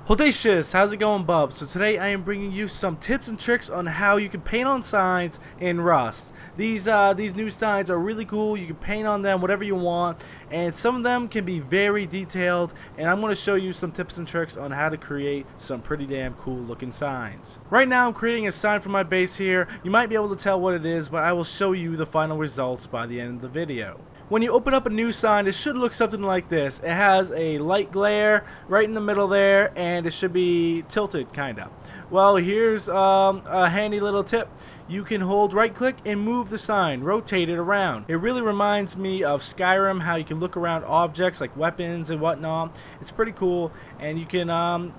Hodatious, how's it going, bub? So today I am bringing you some tips and tricks on how you can paint on signs in Rust. These new signs are really cool. You can paint on them whatever you want, and some of them can be very detailed, and I'm going to show you some tips and tricks on how to create some pretty damn cool looking signs. Right now I'm creating a sign for my base here. You might be able to tell what it is, but I will show you the final results by the end of the video. When you open up a new sign, it should look something like this. It has a light glare right in the middle there, and it should be tilted, kind of. Well, here's a handy little tip. You can hold right click and move the sign, rotate it around. It really reminds me of Skyrim, how you can look around objects like weapons and whatnot. It's pretty cool, and you can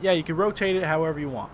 you can rotate it however you want.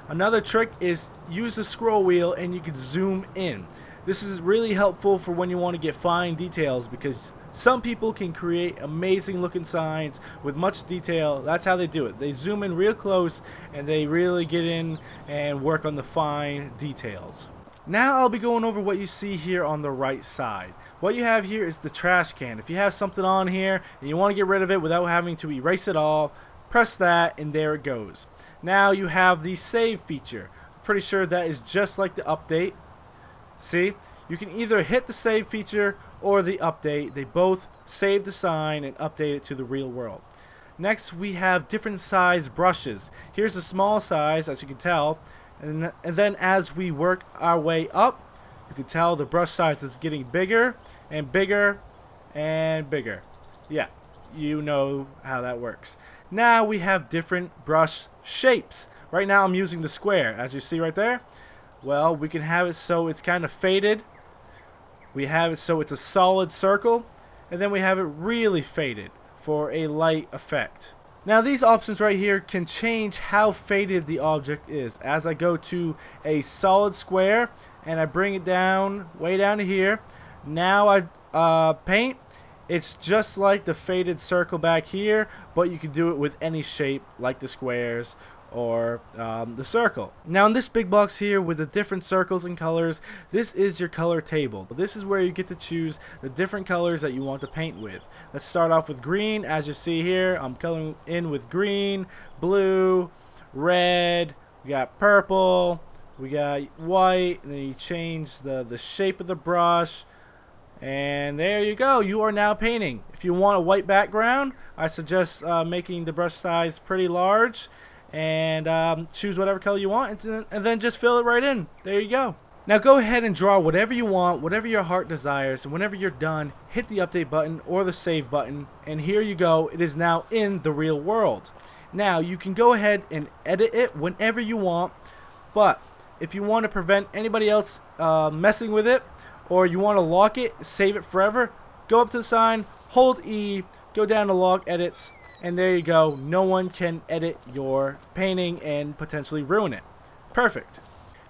Another trick is use the scroll wheel and you can zoom in. This is really helpful for when you want to get fine details, because some people can create amazing looking signs with much detail. That's how they do it. They zoom in real close and they really get in and work on the fine details. Now I'll be going over what you see here on the right side. What you have here is the trash can. If you have something on here and you want to get rid of it without having to erase it all, press that and there it goes. Now you have the save feature. Pretty sure that is just like the update. See, you can either hit the save feature or the update. They both save the sign and update it to the real world. Next, we have different size brushes. Here's the small size, as you can tell, and then as we work our way up, you can tell the brush size is getting bigger and bigger and bigger. Yeah, you know how that works. Now we have different brush shapes. Right now I'm using the square, as you see right there. Well, we can have it so it's kind of faded. We have it so it's a solid circle, and then we have it really faded for a light effect. Now these options right here can change how faded the object is. As I go to a solid square and I bring it down, way down to here, now I paint. It's just like the faded circle back here, but you can do it with any shape like the squares or the circle. Now in this big box here with the different circles and colors, this is your color table. This is where you get to choose the different colors that you want to paint with. Let's start off with green. As you see here, I'm coloring in with green, blue, red, we got purple, we got white, and then you change the shape of the brush, and there you go. You are now painting. If you want a white background, I suggest making the brush size pretty large and choose whatever color you want, and then just fill it right in. There you go. Now go ahead and draw whatever you want, whatever your heart desires, and whenever you're done, hit the update button or the save button, and here you go. It is now in the real world. Now you can go ahead and edit it whenever you want, but if you want to prevent anybody else messing with it, or you want to lock it, save it forever, go up to the sign, hold E, go down to log edits, and there you go. No one can edit your painting and potentially ruin it. Perfect.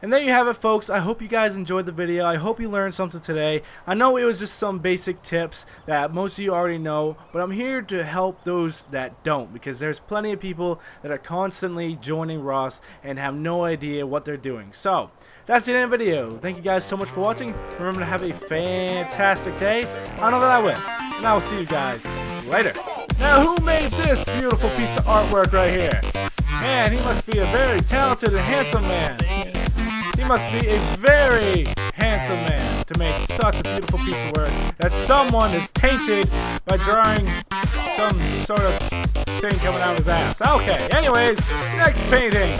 And there you have it, folks. I hope you guys enjoyed the video. I hope you learned something today. I know it was just some basic tips that most of you already know, but I'm here to help those that don't, because there's plenty of people that are constantly joining Rust and have no idea what they're doing. So that's the end of the video. Thank you guys so much for watching. Remember to have a fantastic day. I know that I will. And I will see you guys later. Now, who made this beautiful piece of artwork right here? Man, he must be a very talented and handsome man. He must be a very handsome man to make such a beautiful piece of work that someone is tainted by drawing some sort of thing coming out of his ass. Okay, anyways, next painting.